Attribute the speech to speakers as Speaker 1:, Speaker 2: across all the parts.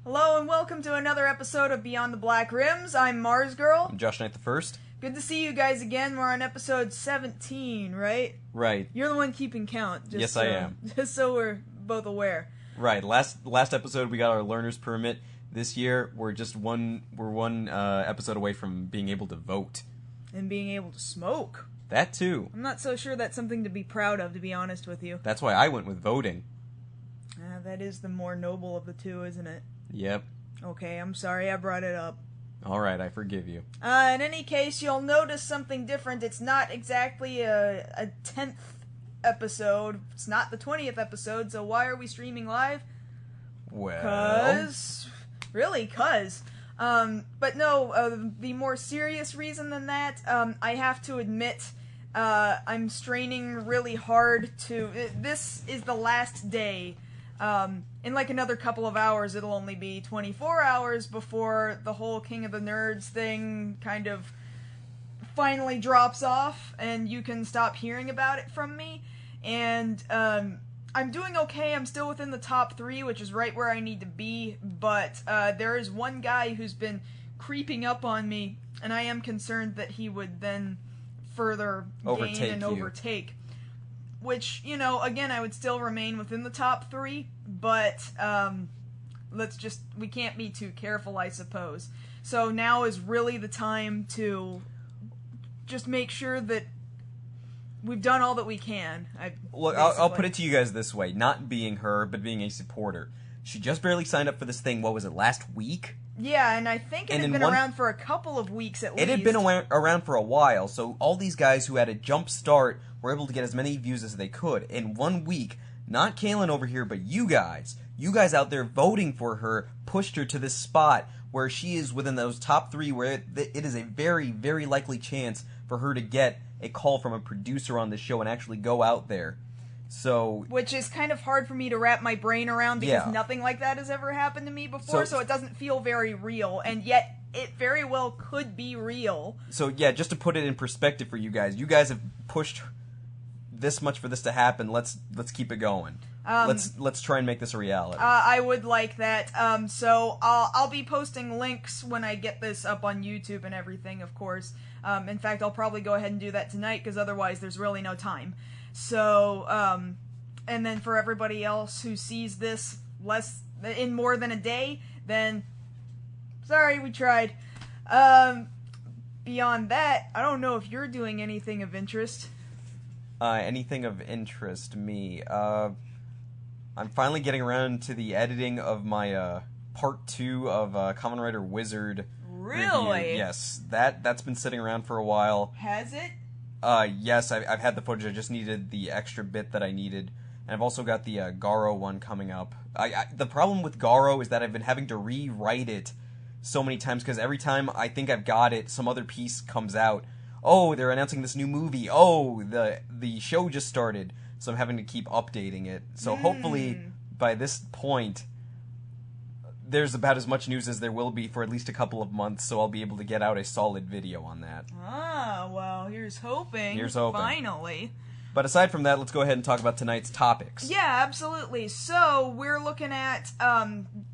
Speaker 1: Hello and welcome to another episode of Beyond the Black Rims. I'm Mars Girl.
Speaker 2: I'm Josh Knight the First.
Speaker 1: Good to see you guys again. We're on episode 17, right?
Speaker 2: Right.
Speaker 1: You're the one keeping count.
Speaker 2: Yes, I am.
Speaker 1: Just so we're both aware.
Speaker 2: Right. Last episode we got our learner's permit. This year we're one episode away from being able to vote.
Speaker 1: And being able to smoke.
Speaker 2: That too.
Speaker 1: I'm not so sure that's something to be proud of, to be honest with you.
Speaker 2: That's why I went with voting.
Speaker 1: That is the more noble of the two, isn't it?
Speaker 2: Yep.
Speaker 1: Okay, I'm sorry I brought it up.
Speaker 2: Alright, I forgive you.
Speaker 1: In any case, you'll notice something different. It's not exactly a 10th episode. It's not the 20th episode, so why are we streaming live?
Speaker 2: Well...
Speaker 1: But no, the more serious reason than that, I have to admit, I'm straining really hard to... This is the last day. In like another couple of hours, it'll only be 24 hours before the whole King of the Nerds thing kind of finally drops off, and you can stop hearing about it from me. And, I'm doing okay. I'm still within the top 3, which is right where I need to be, but there is one guy who's been creeping up on me, and I am concerned that he would then further gain and overtake. Which, you know, again, I would still remain within the top 3, but we can't be too careful, I suppose. So now is really the time to just make sure that we've done all that we can.
Speaker 2: Look, I'll put it to you guys this way. Not being her, but being a supporter. She just barely signed up for this thing, what was it, last week?
Speaker 1: Yeah, and I think it had been around for a couple of weeks at least.
Speaker 2: It had been around for a while, so all these guys who had a jump start were able to get as many views as they could. In 1 week, not Kaylin over here, but you guys out there voting for her, pushed her to this spot where she is within those top 3, where it is a very, very likely chance for her to get a call from a producer on the show and actually go out there. So,
Speaker 1: which is kind of hard for me to wrap my brain around because nothing like that has ever happened to me before, so it doesn't feel very real, and yet it very well could be real.
Speaker 2: So yeah, just to put it in perspective for you guys have pushed this much for this to happen. Let's keep it going. Let's try and make this a reality.
Speaker 1: I would like that. So I'll be posting links when I get this up on YouTube and everything, of course. In fact, I'll probably go ahead and do that tonight because otherwise there's really no time. So, and then for everybody else who sees this in more than a day, then sorry, we tried. Beyond that, I don't know if you're doing anything of interest.
Speaker 2: Anything of interest, me. I'm finally getting around to the editing of my part 2 of Kamen Rider Wizard
Speaker 1: Really?
Speaker 2: review. Yes, that's been sitting around for a while.
Speaker 1: Has it?
Speaker 2: Yes, I've had the footage. I just needed the extra bit that I needed. And I've also got the Garo one coming up. The problem with Garo is that I've been having to rewrite it so many times, because every time I think I've got it, some other piece comes out. Oh, they're announcing this new movie. Oh, the show just started. So I'm having to keep updating it. So hopefully, by this point, there's about as much news as there will be for at least a couple of months, so I'll be able to get out a solid video on that.
Speaker 1: Ah, well, here's hoping.
Speaker 2: Here's hoping.
Speaker 1: Finally.
Speaker 2: But aside from that, let's go ahead and talk about tonight's topics.
Speaker 1: Yeah, absolutely. So, we're looking at,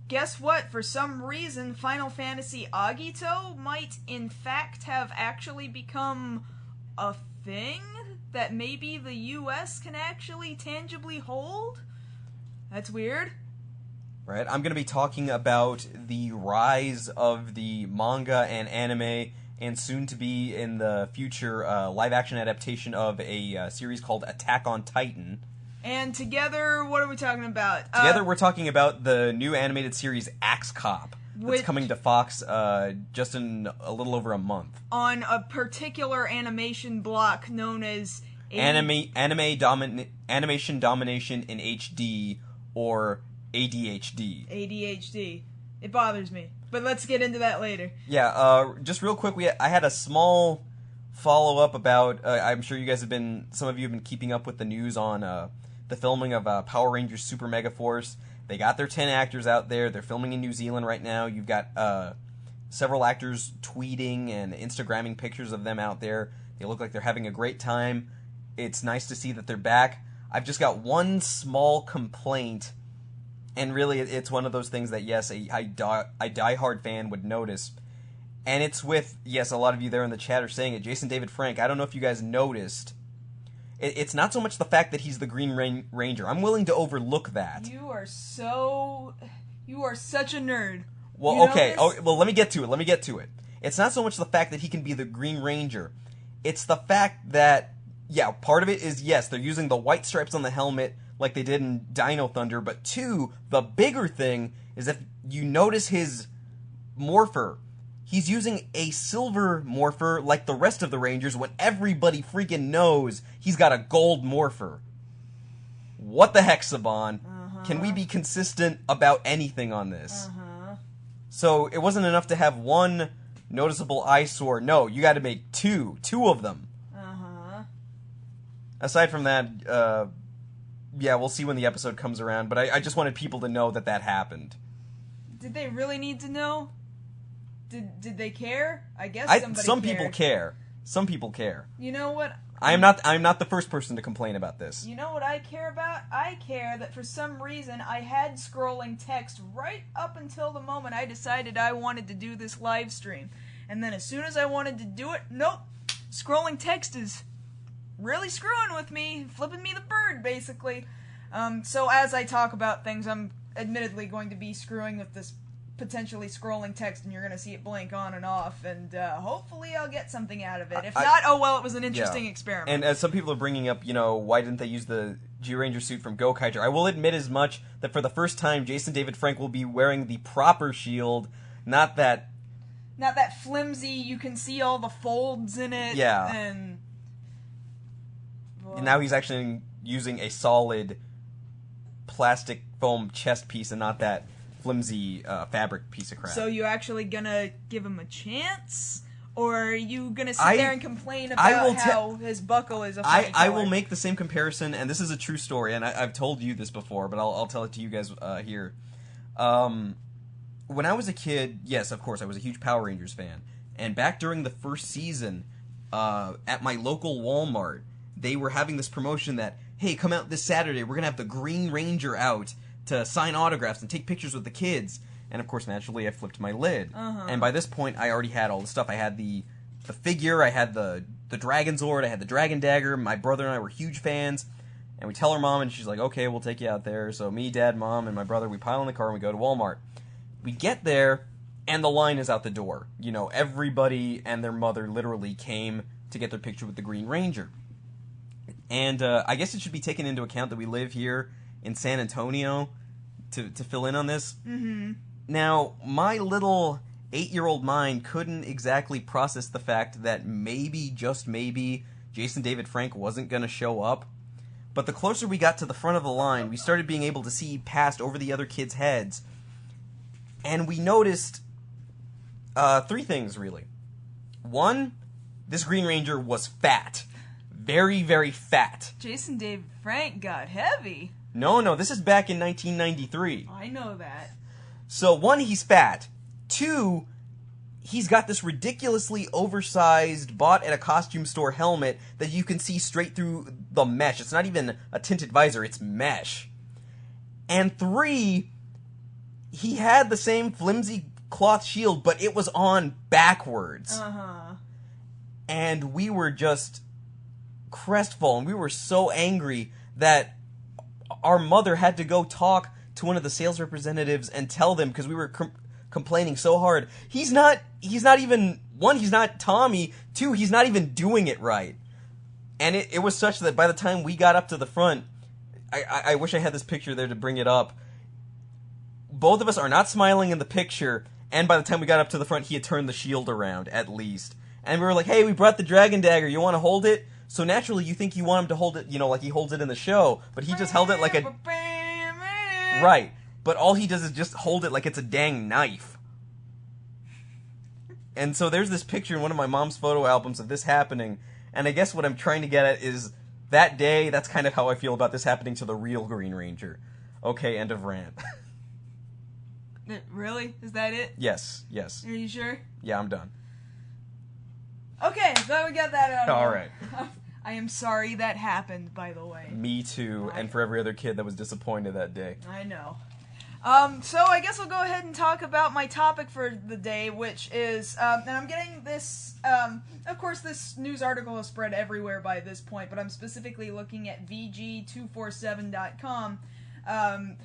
Speaker 1: guess what? For some reason, Final Fantasy Agito might, in fact, have actually become a thing that maybe the US can actually tangibly hold? That's weird.
Speaker 2: Right, I'm going to be talking about the rise of the manga and anime, and soon to be in the future live-action adaptation of a series called Attack on Titan.
Speaker 1: And together, what are we talking about?
Speaker 2: Together, we're talking about the new animated series Axe Cop, that's coming to Fox just in a little over a month.
Speaker 1: On a particular animation block known as...
Speaker 2: Animation Domination in HD, or ADHD.
Speaker 1: ADHD. It bothers me. But let's get into that later.
Speaker 2: Yeah, just real quick, I had a small follow-up about, I'm sure you guys some of you have been keeping up with the news on the filming of Power Rangers Super Mega Force. They got their 10 actors out there. They're filming in New Zealand right now. You've got several actors tweeting and Instagramming pictures of them out there. They look like they're having a great time. It's nice to see that they're back. I've just got one small complaint And really, it's one of those things that, yes, a diehard fan would notice. And it's with, yes, a lot of you there in the chat are saying it, Jason David Frank. I don't know if you guys noticed. It's not so much the fact that he's the Green Ranger. I'm willing to overlook that.
Speaker 1: You are such a nerd.
Speaker 2: Well, okay. Oh, well, let me get to it. It's not so much the fact that he can be the Green Ranger. It's the fact that, yeah, part of it is, yes, they're using the white stripes on the helmet like they did in Dino Thunder, but two, the bigger thing is if you notice his morpher, he's using a silver morpher like the rest of the Rangers when everybody freaking knows he's got a gold morpher. What the heck, Saban? Can we be consistent about anything on this? So it wasn't enough to have one noticeable eyesore. No, you got to make two of them. Aside from that, yeah, we'll see when the episode comes around, but I just wanted people to know that happened.
Speaker 1: Did they really need to know? Did they care? I guess
Speaker 2: some people care. Some people care.
Speaker 1: You know what?
Speaker 2: I'm not the first person to complain about this.
Speaker 1: You know what I care about? I care that for some reason I had scrolling text right up until the moment I decided I wanted to do this live stream. And then as soon as I wanted to do it, nope. Scrolling text is really screwing with me, flipping me the bird, basically. So as I talk about things, I'm admittedly going to be screwing with this potentially scrolling text, and you're going to see it blink on and off, and hopefully I'll get something out of it. If not, oh well, it was an interesting experiment.
Speaker 2: And as some people are bringing up, why didn't they use the G-Ranger suit from Gokaiger? I will admit as much that for the first time, Jason David Frank will be wearing the proper shield, not that
Speaker 1: flimsy, you can see all the folds in it.
Speaker 2: Yeah.
Speaker 1: And
Speaker 2: now he's actually using a solid plastic foam chest piece and not that flimsy fabric piece of crap.
Speaker 1: So you actually gonna give him a chance? Or are you gonna sit there and complain about how his buckle is a funny color?
Speaker 2: I will make the same comparison, and this is a true story, and I've told you this before, but I'll tell it to you guys here. When I was a kid, yes, of course, I was a huge Power Rangers fan. And back during the first season, at my local Walmart, they were having this promotion that, hey, come out this Saturday, we're gonna have the Green Ranger out to sign autographs and take pictures with the kids. And of course, naturally, I flipped my lid. And by this point, I already had all the stuff. I had the figure, I had the Dragon Zord, I had the Dragon Dagger. My brother and I were huge fans. And we tell our mom, and she's like, okay, we'll take you out there. So me, Dad, Mom, and my brother, we pile in the car and we go to Walmart. We get there, and the line is out the door. Everybody and their mother literally came to get their picture with the Green Ranger. And I guess it should be taken into account that we live here in San Antonio to fill in on this. Now, my little 8-year-old mind couldn't exactly process the fact that maybe, just maybe, Jason David Frank wasn't going to show up. But the closer we got to the front of the line, we started being able to see past over the other kids' heads. And we noticed 3 things, really. One, this Green Ranger was fat. Very, very fat.
Speaker 1: Jason David Frank got heavy.
Speaker 2: No, this is back in 1993.
Speaker 1: I know that.
Speaker 2: So, 1, he's fat. 2, he's got this ridiculously oversized, bought at a costume store helmet that you can see straight through the mesh. It's not even a tinted visor, it's mesh. And 3, he had the same flimsy cloth shield, but it was on backwards. And we were just crestfallen. We were so angry that our mother had to go talk to one of the sales representatives and tell them, because we were complaining so hard. He's not even, 1, he's not Tommy. 2, he's not even doing it right. And it was such that by the time we got up to the front, I wish I had this picture there to bring it up. Both of us are not smiling in the picture, and by the time we got up to the front, he had turned the shield around, at least. And we were like, hey, we brought the Dragon Dagger, you want to hold it? So naturally, you think you want him to hold it, like he holds it in the show, but he just held it like a... Right, but all he does is just hold it like it's a dang knife. And so there's this picture in one of my mom's photo albums of this happening, and I guess what I'm trying to get at is, that day, that's kind of how I feel about this happening to the real Green Ranger. Okay, end of rant.
Speaker 1: Really? Is that it?
Speaker 2: Yes.
Speaker 1: Are you sure?
Speaker 2: Yeah, I'm done.
Speaker 1: Okay, glad we got that out of
Speaker 2: All right.
Speaker 1: I am sorry that happened, by the way.
Speaker 2: Me too, and for every other kid that was disappointed that day.
Speaker 1: I know. So I guess I'll go ahead and talk about my topic for the day, which is, and I'm getting this, of course this news article is spread everywhere by this point, but I'm specifically looking at VG247.com,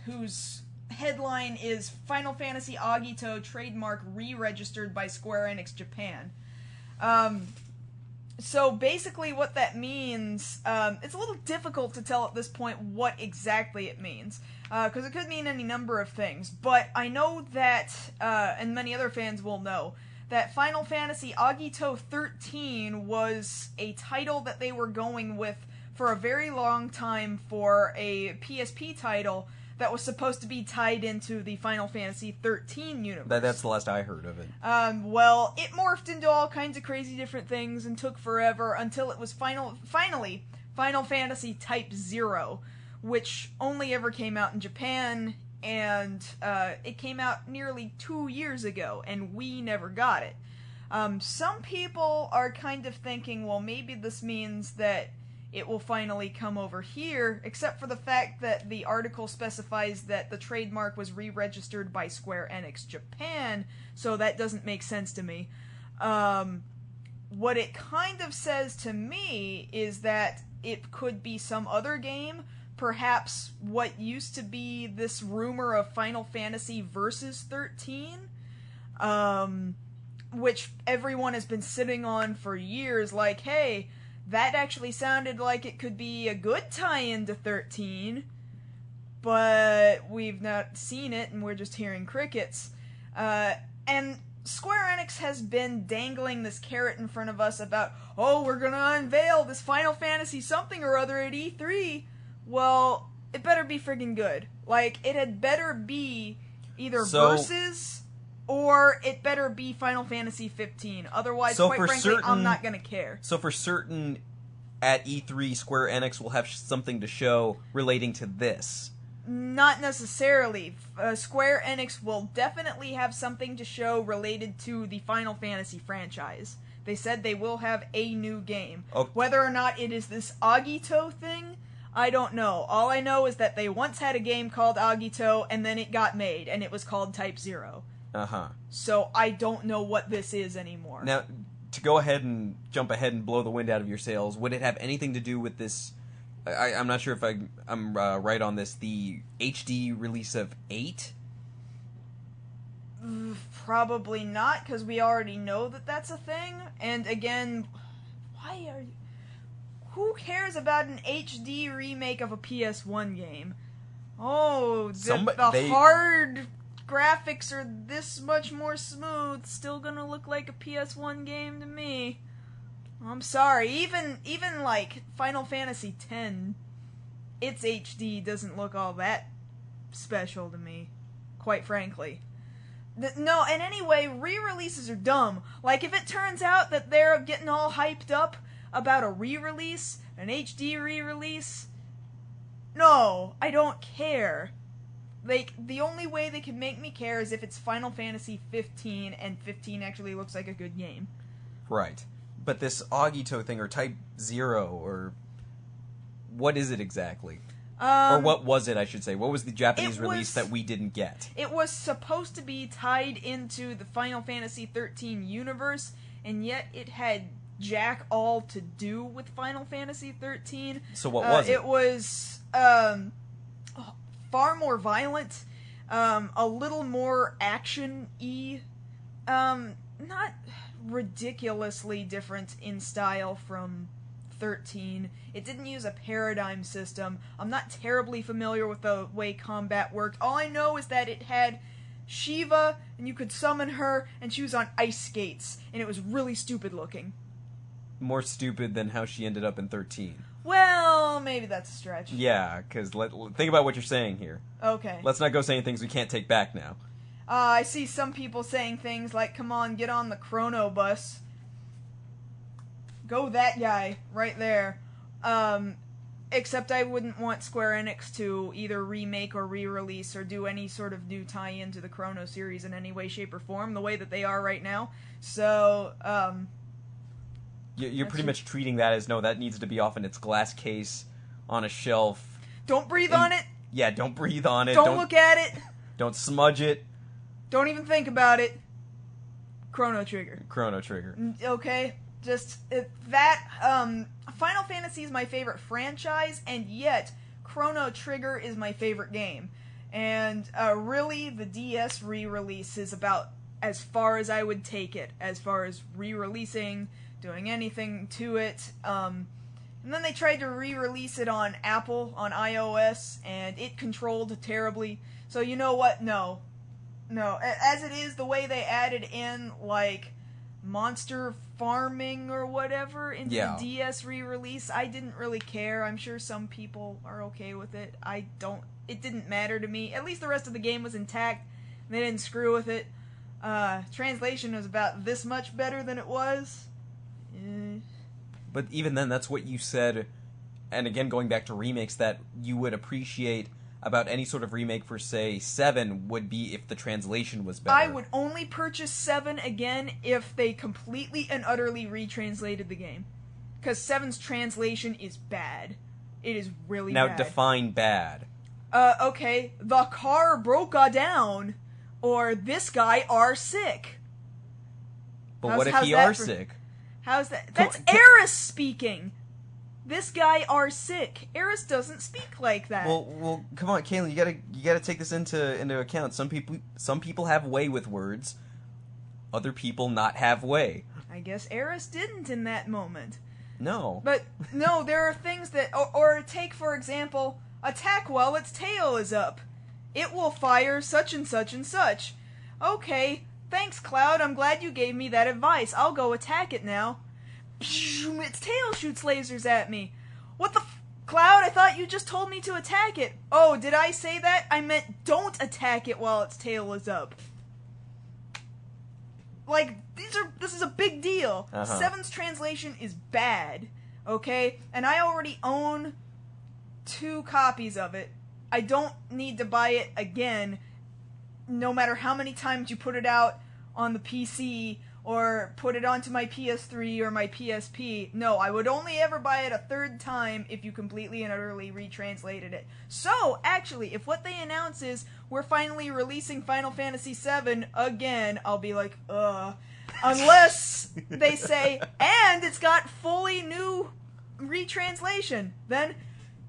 Speaker 1: whose headline is Final Fantasy Agito trademark re-registered by Square Enix Japan. So basically what that means, it's a little difficult to tell at this point what exactly it means. Because it could mean any number of things. But I know that, and many other fans will know, that Final Fantasy Agito 13 was a title that they were going with for a very long time for a PSP title that was supposed to be tied into the Final Fantasy 13 universe.
Speaker 2: That's the last I heard of it.
Speaker 1: Well, it morphed into all kinds of crazy different things and took forever until it was finally Final Fantasy Type 0, which only ever came out in Japan, and it came out nearly 2 years ago, and we never got it. Some people are kind of thinking, well, maybe this means that it will finally come over here, except for the fact that the article specifies that the trademark was re-registered by Square Enix Japan, so that doesn't make sense to me. What it kind of says to me is that it could be some other game, perhaps what used to be this rumor of Final Fantasy Versus 13, which everyone has been sitting on for years, like, hey, that actually sounded like it could be a good tie-in to 13, but we've not seen it, and we're just hearing crickets. And Square Enix has been dangling this carrot in front of us about, oh, we're gonna unveil this Final Fantasy something or other at E3. Well, it better be friggin' good. Like, it had better be either Versus, or it better be Final Fantasy 15. Otherwise, quite frankly, I'm not gonna care.
Speaker 2: So for certain, at E3, Square Enix will have something to show relating to this.
Speaker 1: Not necessarily. Square Enix will definitely have something to show related to the Final Fantasy franchise. They said they will have a new game.
Speaker 2: Okay.
Speaker 1: Whether or not it is this Agito thing, I don't know. All I know is that they once had a game called Agito, and then it got made, and it was called Type 0.
Speaker 2: Uh-huh.
Speaker 1: So I don't know what this is anymore.
Speaker 2: Now, to go ahead and jump ahead and blow the wind out of your sails, would it have anything to do with this? I'm not sure if I'm right on this. The HD release of 8?
Speaker 1: Probably not, because we already know that that's a thing. And again, why are you... Who cares about an HD remake of a PS1 game? Oh, the hard graphics are this much more smooth. Still gonna look like a PS1 game to me. I'm sorry. Even like Final Fantasy X, its HD doesn't look all that special to me, quite frankly. No, and anyway, re-releases are dumb. Like, if it turns out that they're getting all hyped up about a re-release, an HD re-release, no, I don't care. Like, the only way they can make me care is if it's Final Fantasy 15, and 15 actually looks like a good game.
Speaker 2: Right. But this Agito thing, or Type 0, or... what is it exactly? Or what was it, I should say? What was the Japanese release that we didn't get?
Speaker 1: It was supposed to be tied into the Final Fantasy 13 universe, and yet it had jack all to do with Final Fantasy 13.
Speaker 2: So what was it?
Speaker 1: It was far more violent, a little more action-y, not ridiculously different in style from 13. It didn't use a paradigm system. I'm not terribly familiar with the way combat worked. All I know is that it had Shiva, and you could summon her, and she was on ice skates, and it was really stupid looking.
Speaker 2: More stupid than how she ended up in 13.
Speaker 1: Well, maybe that's a stretch.
Speaker 2: Yeah, because think about what you're saying here.
Speaker 1: Okay.
Speaker 2: Let's not go saying things we can't take back now.
Speaker 1: I see some people saying things like, come on, get on the Chrono Bus. Go that guy, right there. Except I wouldn't want Square Enix to either remake or re-release or do any sort of new tie-in to the Chrono series in any way, shape, or form, the way that they are right now. So,
Speaker 2: You're pretty much treating that as, no, that needs to be off in its glass case on a shelf.
Speaker 1: Don't breathe on it!
Speaker 2: Yeah, don't breathe on it.
Speaker 1: Don't look at it!
Speaker 2: Don't smudge it.
Speaker 1: Don't even think about it. Chrono Trigger.
Speaker 2: Chrono Trigger.
Speaker 1: Okay? Final Fantasy is my favorite franchise, and yet Chrono Trigger is my favorite game. And really, the DS re-release is about as far as I would take it, as far as re-releasing, doing anything to it. And then they tried to re-release it on Apple, on iOS, and it controlled terribly. So you know what? No. As it is, the way they added in, like, monster farming or whatever into the DS re-release, I didn't really care. I'm sure some people are okay with it. It didn't matter to me. At least the rest of the game was intact. They didn't screw with it. Translation was about this much better than it was.
Speaker 2: But even then, that's what you said, and again, going back to remakes, that you would appreciate about any sort of remake for, say, 7 would be if the translation was better.
Speaker 1: I would only purchase 7 again if they completely and utterly retranslated the game. Because 7's translation is bad. It is really bad.
Speaker 2: Now, define bad.
Speaker 1: Okay, the car broke down, or this guy are sick.
Speaker 2: But what if he are sick?
Speaker 1: How's that? That's Eris speaking. This guy are sick. Eris doesn't speak like that.
Speaker 2: Well, come on, Kaylin, you gotta take this into account. Some people have way with words. Other people not have way.
Speaker 1: I guess Eris didn't in that moment.
Speaker 2: No.
Speaker 1: But no, there are things that, or take for example, attack while its tail is up. It will fire such and such and such. Okay, thanks, Cloud. I'm glad you gave me that advice. I'll go attack it now. Its tail shoots lasers at me. What the Cloud, I thought you just told me to attack it. Oh, did I say that? I meant don't attack it while its tail is up. Like, this is a big deal. 7's translation is bad, okay? And I already own 2 copies of it. I don't need to buy it again, no matter how many times you put it out on the PC or put it onto my PS3 or my PSP. No, I would only ever buy it a 3rd time if you completely and utterly retranslated it. So, actually, if what they announce is we're finally releasing Final Fantasy VII again, I'll be like, unless they say, and it's got fully new retranslation, then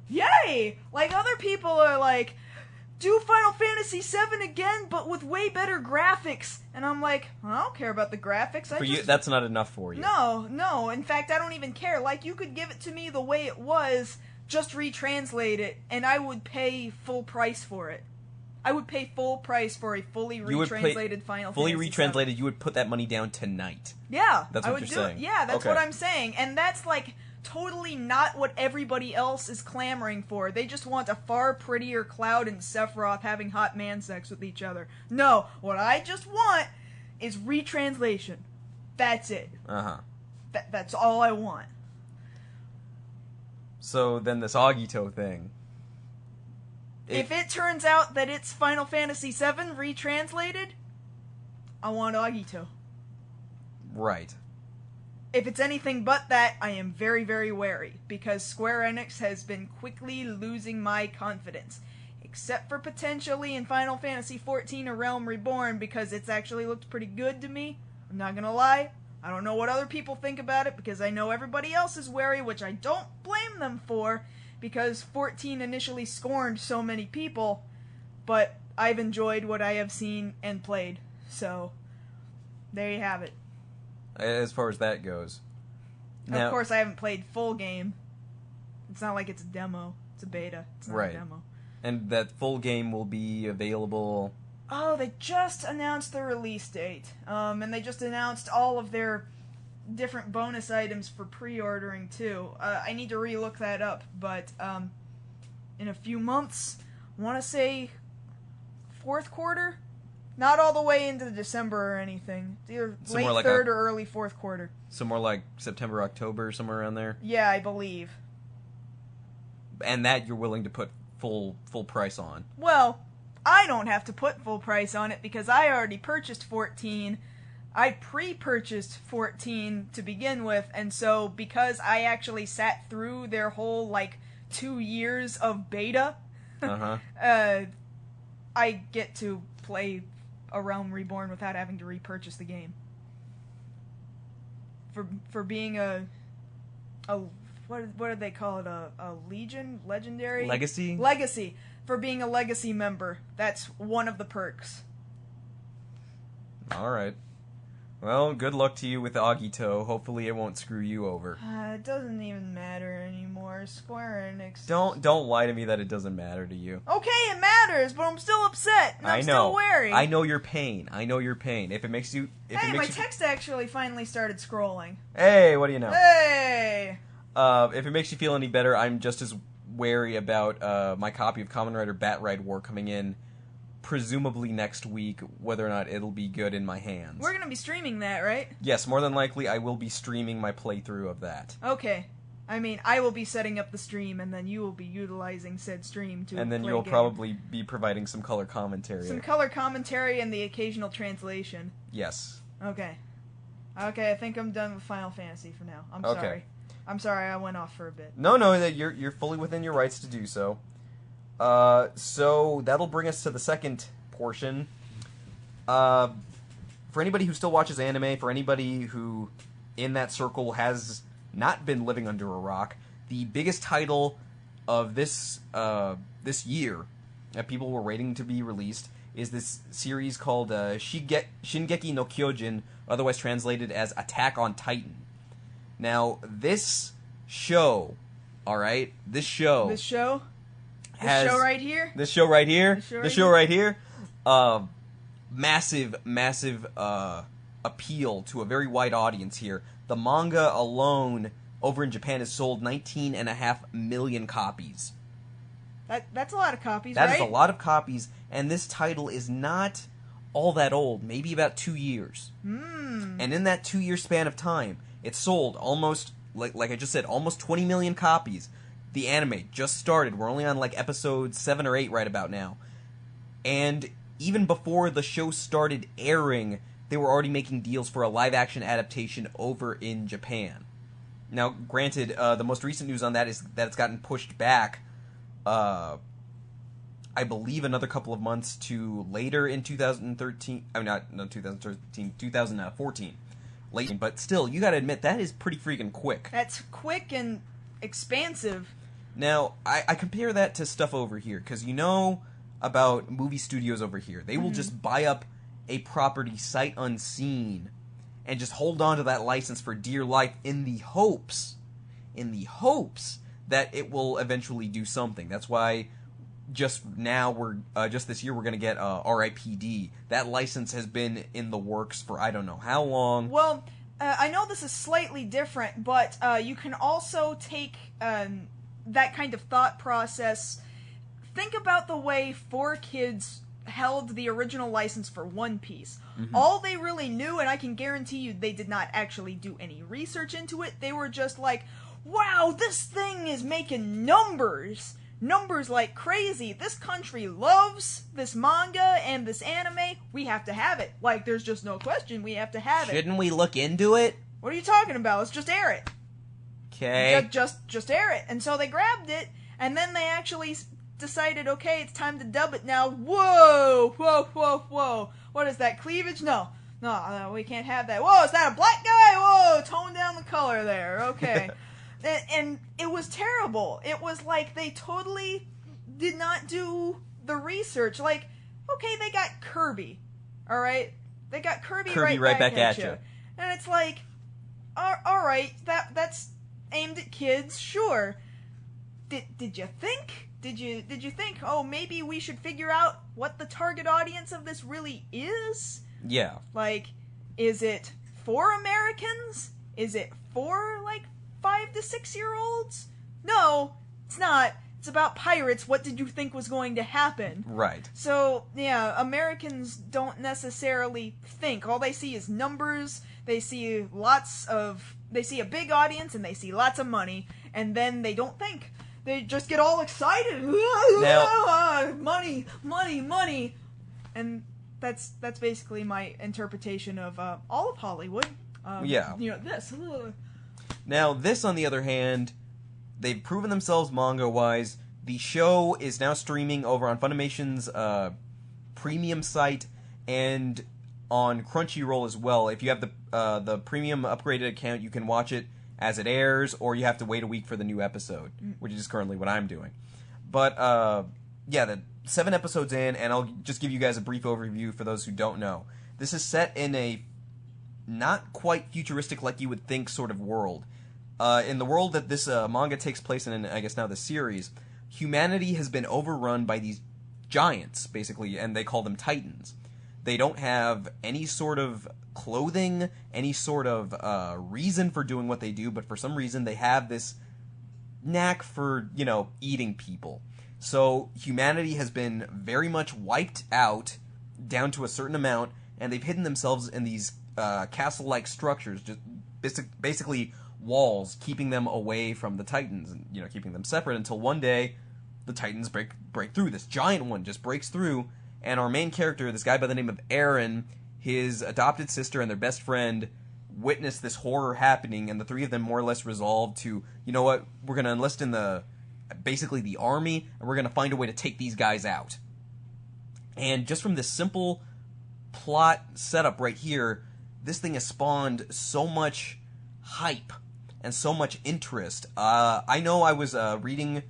Speaker 1: yay! Like, other people are like, do Final Fantasy VII again, but with way better graphics. And I'm like, I don't care about the graphics.
Speaker 2: You, that's not enough for you.
Speaker 1: No. In fact, I don't even care. Like, you could give it to me the way it was, just retranslate it, and I would pay full price for it. I would pay full price for a fully retranslated Final Fantasy
Speaker 2: Fully retranslated, you would put that money down tonight.
Speaker 1: Yeah.
Speaker 2: That's what you're saying.
Speaker 1: Yeah, that's what I'm saying. And that's, like, totally not what everybody else is clamoring for. They just want a far prettier Cloud and Sephiroth having hot man sex with each other. No, what I just want is retranslation. That's it. That's all I want.
Speaker 2: So then this Agito thing.
Speaker 1: If it turns out that it's Final Fantasy VII retranslated, I want Agito.
Speaker 2: Right.
Speaker 1: If it's anything but that, I am very, very wary, because Square Enix has been quickly losing my confidence. Except for potentially in Final Fantasy XIV A Realm Reborn, because it's actually looked pretty good to me. I'm not gonna lie. I don't know what other people think about it, because I know everybody else is wary, which I don't blame them for, because 14 initially scorned so many people, but I've enjoyed what I have seen and played. So, there you have it.
Speaker 2: As far as that goes. Now,
Speaker 1: of course, I haven't played full game. It's not like it's a demo. It's a beta. It's not a demo.
Speaker 2: And that full game will be available...
Speaker 1: Oh, they just announced the release date. And they just announced all of their different bonus items for pre-ordering, too. I need to re-look that up, but in a few months, I want to say 4th quarter? Not all the way into December or anything. It's either late like 3rd or early 4th quarter.
Speaker 2: So more like September, October, somewhere around there?
Speaker 1: Yeah, I believe.
Speaker 2: And that you're willing to put full price on?
Speaker 1: Well, I don't have to put full price on it because I already purchased 14. I pre-purchased 14 to begin with, and so because I actually sat through their whole, 2 years of beta, I I get to play A Realm Reborn without having to repurchase the game. For being a what did they call it? A legendary legacy. For being a legacy member, that's one of the perks.
Speaker 2: All right. Well, good luck to you with Agito. Hopefully, it won't screw you over.
Speaker 1: It doesn't even matter anymore. Square Enix.
Speaker 2: Don't lie to me that it doesn't matter to you.
Speaker 1: Okay, it matters, but I'm still upset. And I'm still wary.
Speaker 2: I know your pain. If it makes you,
Speaker 1: my text actually finally started scrolling.
Speaker 2: Hey, what do you know?
Speaker 1: Hey.
Speaker 2: If it makes you feel any better, I'm just as wary about my copy of Kamen Rider Bat Ride War coming in. Presumably next week, whether or not it'll be good in my hands.
Speaker 1: We're going to be streaming that, right?
Speaker 2: Yes, more than likely I will be streaming my playthrough of that.
Speaker 1: Okay. I mean, I will be setting up the stream, and then you will be utilizing said stream to
Speaker 2: And then
Speaker 1: play
Speaker 2: you'll
Speaker 1: game.
Speaker 2: Probably be providing some color commentary.
Speaker 1: Some color commentary and the occasional translation.
Speaker 2: Yes.
Speaker 1: Okay. Okay, I think I'm done with Final Fantasy for now. I'm sorry. I'm sorry I went off for a bit.
Speaker 2: No, you're fully within your rights to do so. So that'll bring us to the second portion. For anybody who still watches anime, for anybody who in that circle has not been living under a rock, the biggest title of this year that people were waiting to be released is this series called Shingeki no Kyojin, otherwise translated as Attack on Titan. Now, this show right here, massive appeal to a very wide audience here. The manga alone over in Japan has sold 19.5 million copies.
Speaker 1: That's a lot of copies,
Speaker 2: right? That is
Speaker 1: right?
Speaker 2: a lot of copies, and this title is not all that old, maybe about 2 years. And in that 2-year span of time, it sold almost, like I just said, almost 20 million copies. The anime just started. We're only on like episode 7 or 8 right about now. And even before the show started airing, they were already making deals for a live-action adaptation over in Japan. Now, granted, the most recent news on that is that it's gotten pushed back, I believe, another couple of months to later in 2013. I mean, not 2013, 2014. Late, but still, you gotta admit, that is pretty freaking quick.
Speaker 1: That's quick and expansive.
Speaker 2: Now, I compare that to stuff over here, because you know about movie studios over here. They will just buy up a property sight unseen and just hold on to that license for dear life in the hopes that it will eventually do something. That's why just this year we're going to get R.I.P.D. That license has been in the works for I don't know how long.
Speaker 1: Well, I know this is slightly different, but you can also take that kind of thought process. Think about the way 4Kids held the original license for One Piece. All they really knew, and I can guarantee you they did not actually do any research into it, they were just like, wow, this thing is making numbers like crazy. This country loves this manga and this anime. We have to have it. Like, there's just no question. We have to have it.
Speaker 2: Shouldn't we look into it?
Speaker 1: What are you talking about? Let's just air it.
Speaker 2: Okay.
Speaker 1: Just air it. And so they grabbed it, and then they actually decided, okay, it's time to dub it now. Whoa. What is that, cleavage? No, we can't have that. Whoa, is that a black guy? Whoa, tone down the color there. Okay. And it was terrible. It was like they totally did not do the research. Like, okay, they got Kirby, all right? They got Kirby right back at you. And it's like, all right, that's aimed at kids, sure. Did you think? Did you think, oh, maybe we should figure out what the target audience of this really is?
Speaker 2: Yeah.
Speaker 1: Like, is it for Americans? Is it for, like, 5 to 6-year-olds? No, it's not. It's about pirates. What did you think was going to happen?
Speaker 2: Right.
Speaker 1: So, yeah, Americans don't necessarily think. All they see is numbers. They see a big audience and they see lots of money, and then they don't think. They just get all excited.
Speaker 2: Now,
Speaker 1: money. And that's basically my interpretation of all of Hollywood.
Speaker 2: Yeah.
Speaker 1: You know, this.
Speaker 2: Now, this, on the other hand, they've proven themselves manga-wise. The show is now streaming over on Funimation's premium site and on Crunchyroll as well. If you have the premium upgraded account, you can watch it as it airs, or you have to wait a week for the new episode, which is currently what I'm doing. But yeah, the 7 episodes in, and I'll just give you guys a brief overview for those who don't know. This is set in a not quite futuristic like you would think sort of world. In the world that this manga takes place in, and I guess now the series, humanity has been overrun by these giants, basically, and they call them Titans. They don't have any sort of clothing, any sort of reason for doing what they do, but for some reason they have this knack for, eating people. So humanity has been very much wiped out down to a certain amount, and they've hidden themselves in these castle-like structures, just basically walls, keeping them away from the Titans, and keeping them separate until one day the Titans break through. This giant one just breaks through, and our main character, this guy by the name of Aaron, his adopted sister and their best friend, witness this horror happening, and the three of them more or less resolve to, we're going to enlist in basically the army, and we're going to find a way to take these guys out. And just from this simple plot setup right here, this thing has spawned so much hype and so much interest. I know I was reading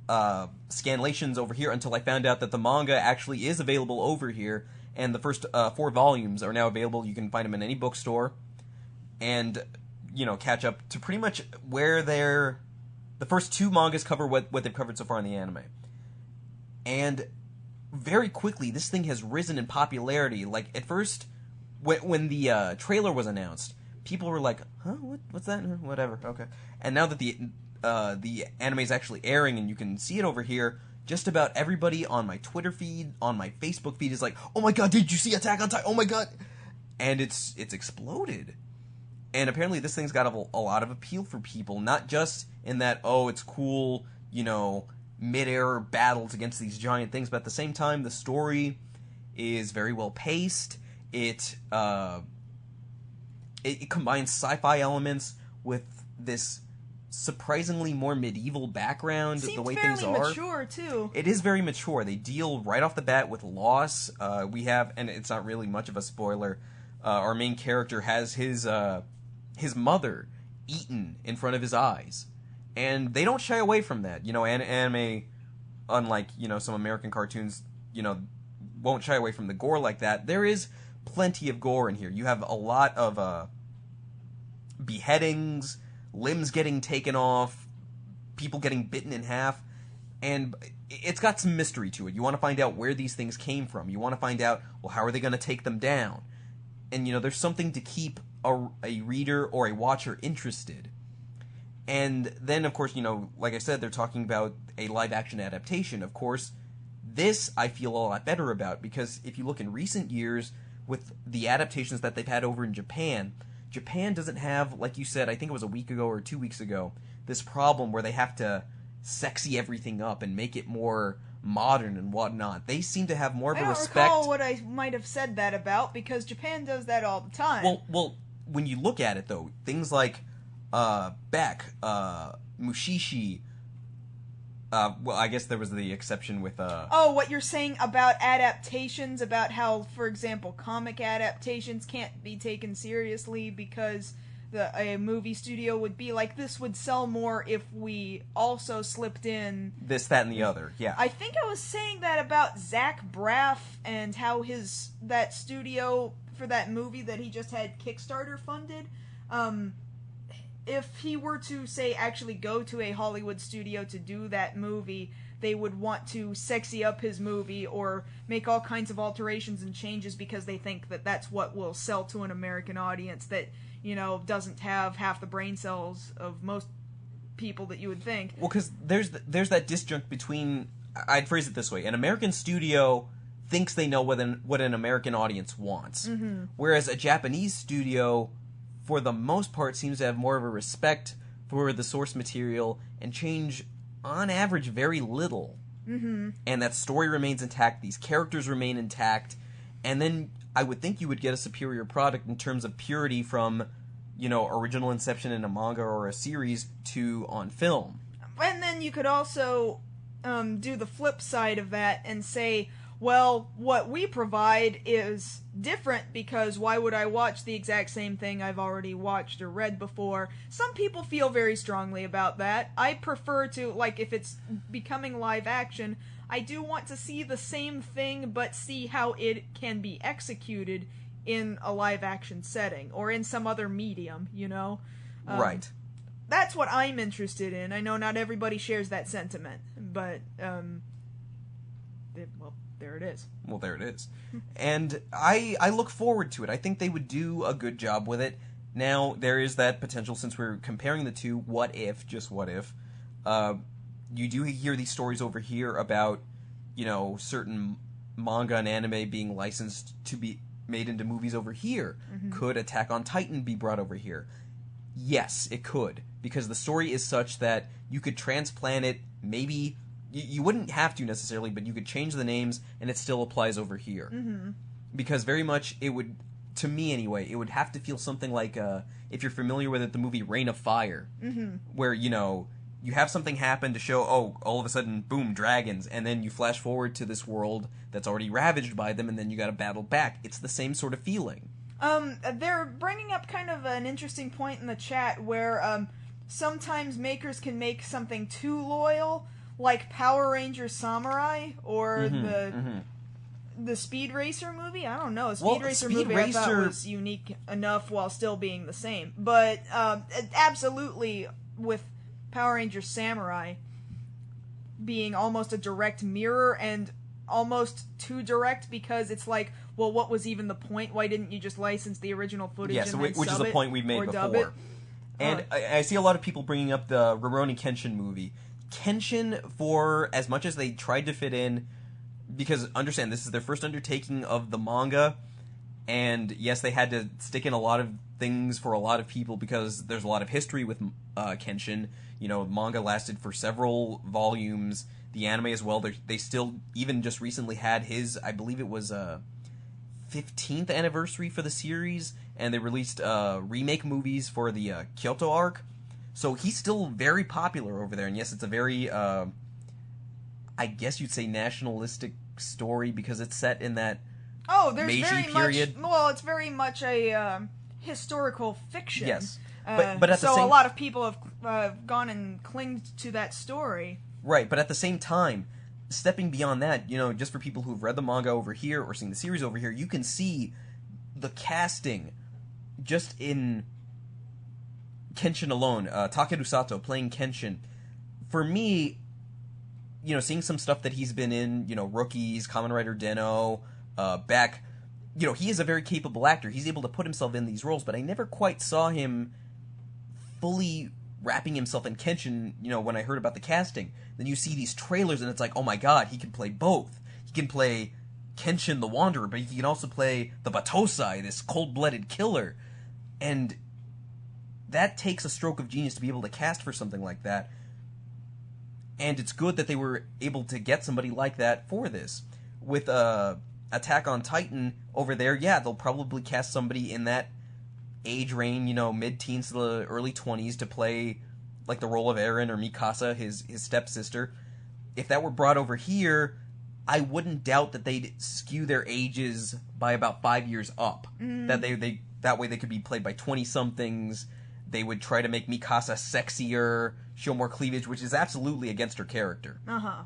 Speaker 2: scanlations over here until I found out that the manga actually is available over here, and the first 4 volumes are now available. You can find them in any bookstore, and catch up to pretty much where the first 2 mangas cover what they've covered so far in the anime. And very quickly, this thing has risen in popularity. Like, at first, when the trailer was announced, people were like, huh, what's that? Whatever, okay. And now that the anime is actually airing and you can see it over here, just about everybody on my Twitter feed, on my Facebook feed is like, oh my god, did you see Attack on Titan? Oh my god! And it's exploded. And apparently this thing's got a lot of appeal for people, not just in that, oh, it's cool, mid-air battles against these giant things, but at the same time, the story is very well paced. It combines sci-fi elements with this surprisingly more medieval background.
Speaker 1: Seems
Speaker 2: the way things are
Speaker 1: mature too.
Speaker 2: It is very mature. They deal right off the bat with loss. We have, and it's not really much of a spoiler, our main character has his mother eaten in front of his eyes, and they don't shy away from that. Anime, unlike some American cartoons, won't shy away from the gore like that. There is plenty of gore in here. You have a lot of beheadings, limbs getting taken off, people getting bitten in half, and it's got some mystery to it. You want to find out where these things came from. You want to find out, well, how are they going to take them down? And, there's something to keep a reader or a watcher interested. And then, of course, like I said, they're talking about a live-action adaptation. Of course, this I feel a lot better about, because if you look in recent years with the adaptations that they've had over in Japan doesn't have, like you said, I think it was a week ago or 2 weeks ago, this problem where they have to sexy everything up and make it more modern and whatnot. They seem to have more of a respect.
Speaker 1: I don't recall what I might have said that about, because Japan does that all the time.
Speaker 2: Well, when you look at it, though, things like Beck, Mushishi, well, I guess there was the exception with...
Speaker 1: Oh, what you're saying about adaptations, about how, for example, comic adaptations can't be taken seriously because a movie studio would be like, this would sell more if we also slipped in...
Speaker 2: this, that, and the other, yeah.
Speaker 1: I think I was saying that about Zach Braff and how that studio for that movie that he just had Kickstarter funded, if he were to, say, actually go to a Hollywood studio to do that movie, they would want to sexy up his movie or make all kinds of alterations and changes because they think that that's what will sell to an American audience that, doesn't have half the brain cells of most people that you would think.
Speaker 2: Well, because there's that disjunct between, I'd phrase it this way, an American studio thinks they know what an American audience wants, whereas a Japanese studio, for the most part, seems to have more of a respect for the source material and change, on average, very little. And that story remains intact, these characters remain intact, and then I would think you would get a superior product in terms of purity from, original inception in a manga or a series to on film.
Speaker 1: And then you could also do the flip side of that and say, well, what we provide is different because why would I watch the exact same thing I've already watched or read before? Some people feel very strongly about that. I prefer to, like, if it's becoming live action, I do want to see the same thing, but see how it can be executed in a live action setting, or in some other medium, you know?
Speaker 2: Right.
Speaker 1: That's what I'm interested in. I know not everybody shares that sentiment, but, well, there it is.
Speaker 2: Well, there it is. And I look forward to it. I think they would do a good job with it. Now, there is that potential, since we're comparing the two, what if, just what if, you do hear these stories over here about, you know, certain manga and anime being licensed to be made into movies over here.
Speaker 1: Mm-hmm.
Speaker 2: Could Attack on Titan be brought over here? Yes, it could. Because the story is such that you could transplant it, maybe... You wouldn't have to necessarily, but you could change the names, and it still applies over here.
Speaker 1: Mm-hmm.
Speaker 2: Because very much, it would, to me anyway, it would have to feel something like, if you're familiar with it, the movie Reign of Fire.
Speaker 1: Mm-hmm.
Speaker 2: Where, you know, you have something happen to show, oh, all of a sudden, boom, dragons, and then you flash forward to this world that's already ravaged by them, and then you gotta battle back. It's the same sort of feeling.
Speaker 1: They're bringing up kind of an interesting point in the chat where, sometimes makers can make something too loyal, like Power Rangers Samurai, or the Speed Racer movie. I don't know. A Speed Racer movie I thought was unique enough while still being the same. But absolutely, with Power Rangers Samurai being almost a direct mirror, and almost too direct, because it's like, well, what was even the point? Why didn't you just license the original footage and then
Speaker 2: which is
Speaker 1: sub
Speaker 2: a point we've made
Speaker 1: dub
Speaker 2: before.
Speaker 1: it?
Speaker 2: And I see a lot of people bringing up the Rurouni Kenshin movie. Kenshin, for as much as they tried to fit in, because understand, this is their first undertaking of the manga, and yes, they had to stick in a lot of things for a lot of people because there's a lot of history with Kenshin. You know, manga lasted for several volumes, the anime as well. They still, even just recently had his, I believe it was 15th anniversary for the series, and they released remake movies for the Kyoto arc. So he's still very popular over there, and yes, it's a very, I guess you'd say nationalistic story because it's set in that Meiji period.
Speaker 1: It's very much a historical fiction.
Speaker 2: Yes, but at the same,
Speaker 1: a lot of people have gone and clinged to that story.
Speaker 2: Right, but at the same time, stepping beyond that, you know, just for people who've read the manga over here or seen the series over here, you can see the casting just in Kenshin alone. Takeru Sato playing Kenshin. For me, you know, seeing some stuff that he's been in, you know, Rookies, Kamen Rider Den-O, Beck, you know, he is a very capable actor. He's able to put himself in these roles, but I never quite saw him fully wrapping himself in Kenshin, you know, when I heard about the casting. Then you see these trailers, and it's like, oh my god, he can play both. He can play Kenshin the Wanderer, but he can also play the Batosai, this cold-blooded killer. And that takes a stroke of genius to be able to cast for something like that. And it's good that they were able to get somebody like that for this. With Attack on Titan over there, yeah, they'll probably cast somebody in that age range, you know, mid-teens to the early 20s to play like the role of Eren or Mikasa, his stepsister. If that were brought over here, I wouldn't doubt that they'd skew their ages by about 5 years up. That that way they could be played by 20-somethings. They would try to make Mikasa sexier, show more cleavage, which is absolutely against her character.
Speaker 1: Uh-huh.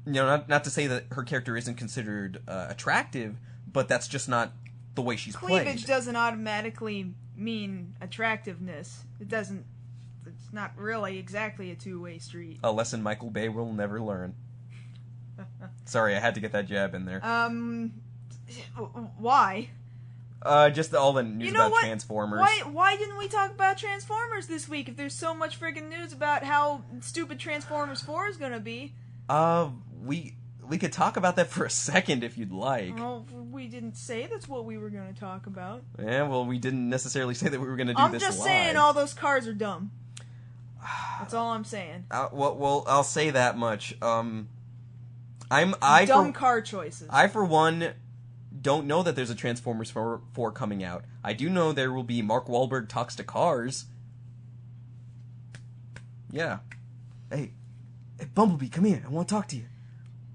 Speaker 2: You know, not to say that her character isn't considered attractive, but that's just not the way she's played.
Speaker 1: Cleavage doesn't automatically mean attractiveness. It doesn't. It's not really exactly a two-way street.
Speaker 2: A lesson Michael Bay will never learn. Sorry, I had to get that jab in there.
Speaker 1: Why?
Speaker 2: Just all the news about Transformers.
Speaker 1: Why didn't we talk about Transformers this week if there's so much friggin' news about how stupid Transformers 4 is gonna be?
Speaker 2: We could talk about that for a second if you'd like.
Speaker 1: Well, we didn't say that's what we were gonna talk about.
Speaker 2: Yeah, well, we didn't necessarily say that we were gonna do this live.
Speaker 1: I'm just saying all those cars are dumb. That's all I'm saying.
Speaker 2: Well, I'll say that much. Dumb
Speaker 1: car choices.
Speaker 2: I, for one, don't know that there's a Transformers 4 coming out. I do know there will be Mark Wahlberg talks to cars. Yeah. Hey, Bumblebee, come here. I want to talk to you.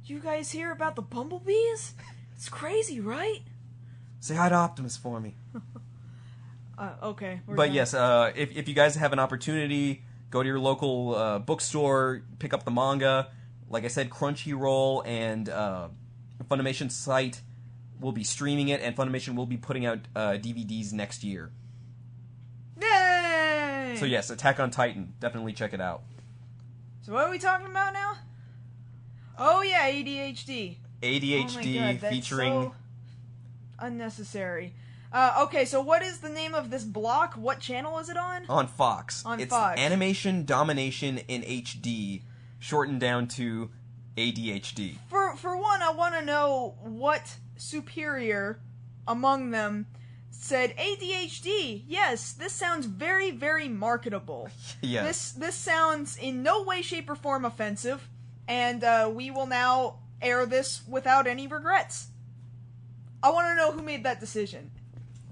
Speaker 1: You guys hear about the bumblebees? It's crazy, right?
Speaker 2: Say hi to Optimus for me.
Speaker 1: Okay.
Speaker 2: But yes, if you guys have an opportunity, go to your local bookstore, pick up the manga. Like I said, Crunchyroll and Funimation's site will be streaming it, and Funimation will be putting out DVDs next year.
Speaker 1: Yay!
Speaker 2: So yes, Attack on Titan. Definitely check it out.
Speaker 1: So what are we talking about now? Oh yeah, ADHD.
Speaker 2: ADHD
Speaker 1: oh my God, that's
Speaker 2: featuring...
Speaker 1: so unnecessary. Okay, so what is the name of this block? What channel is it on?
Speaker 2: On Fox.
Speaker 1: On
Speaker 2: it's
Speaker 1: Fox.
Speaker 2: Animation Domination in HD, shortened down to ADHD.
Speaker 1: For one, I want to know what superior among them said ADHD. Yes, this sounds very, very marketable.
Speaker 2: Yes.
Speaker 1: This sounds in no way, shape, or form offensive, and we will now air this without any regrets. I want to know who made that decision,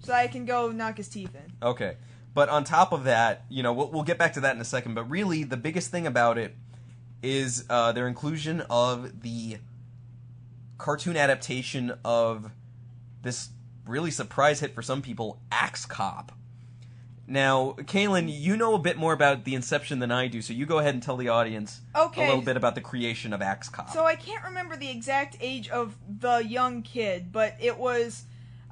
Speaker 1: so I can go knock his teeth in.
Speaker 2: Okay. But on top of that, you know, we'll get back to that in a second, but really the biggest thing about it is their inclusion of the cartoon adaptation of this really surprise hit for some people, Axe Cop. Now, Kaylin, you know a bit more about the inception than I do, so you go ahead and tell the audience a little bit about the creation of Axe Cop.
Speaker 1: So I can't remember the exact age of the young kid, but it was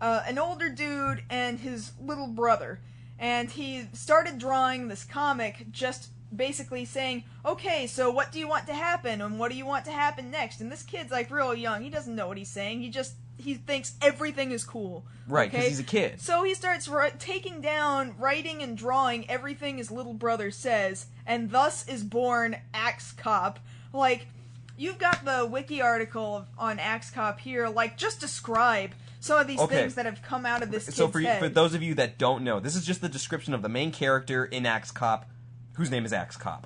Speaker 1: an older dude and his little brother. And he started drawing this comic just basically saying, okay, so what do you want to happen, and what do you want to happen next? And this kid's like real young. He doesn't know what he's saying. He thinks everything is cool.
Speaker 2: Right, because
Speaker 1: okay?
Speaker 2: he's a kid.
Speaker 1: So he starts taking down, writing and drawing everything his little brother says, and thus is born Axe Cop. Like, you've got the wiki article on Axe Cop here. Like, just describe some of these things that have come out of this kid's head.
Speaker 2: For those of you that don't know, this is just the description of the main character in Axe Cop, whose name is Axe Cop.